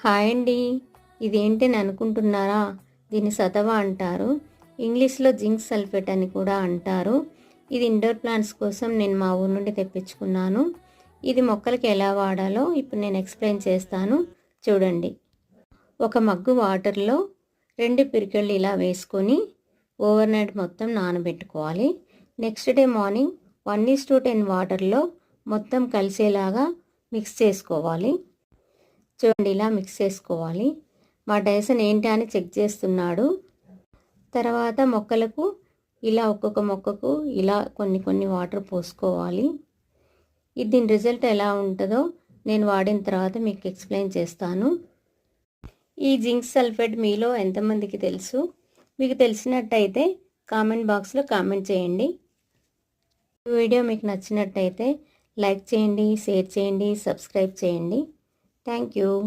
Hi అండి. ఇదేంటని అనుకుంటున్నారా? దీన్ని సతవ అంటారు. ఇంగ్లీష్లో జింక్ సల్ఫేట్ అని కూడా అంటారు. ఇది ఇండోర్ ప్లాంట్స్ కోసం నేను మా ఊరు నుండి తెప్పించుకున్నాను. ఇది మొక్కలకి ఎలా వాడాలో ఇప్పుడు నేను ఎక్స్ప్లెయిన్ చేస్తాను, చూడండి. ఒక మగ్గు వాటర్లో 2 పిరికెళ్ళు ఇలా వేసుకొని ఓవర్ నైట్ మొత్తం నానబెట్టుకోవాలి. నెక్స్ట్ డే మార్నింగ్ 1:10 వాటర్లో మొత్తం కలిసేలాగా మిక్స్ చేసుకోవాలి. చూడండి, ఇలా మిక్స్ చేసుకోవాలి. మా డైసన్ ఏంటి అని చెక్ చేస్తున్నాడు. తర్వాత మొక్కలకు ఇలా ఒక్కొక్క మొక్కకు ఇలా కొన్ని వాటర్ పోసుకోవాలి. దీని రిజల్ట్ ఎలా ఉంటుందో నేను వాడిన తర్వాత మీకు ఎక్స్ప్లెయిన్ చేస్తాను. ఈ జింక్ సల్ఫేట్ మీలో ఎంతమందికి తెలుసు? మీకు తెలిసినట్టయితే కామెంట్ బాక్స్లో కామెంట్ చేయండి. ఈ వీడియో మీకు నచ్చినట్టయితే లైక్ చేయండి, షేర్ చేయండి, సబ్స్క్రైబ్ చేయండి. Thank you.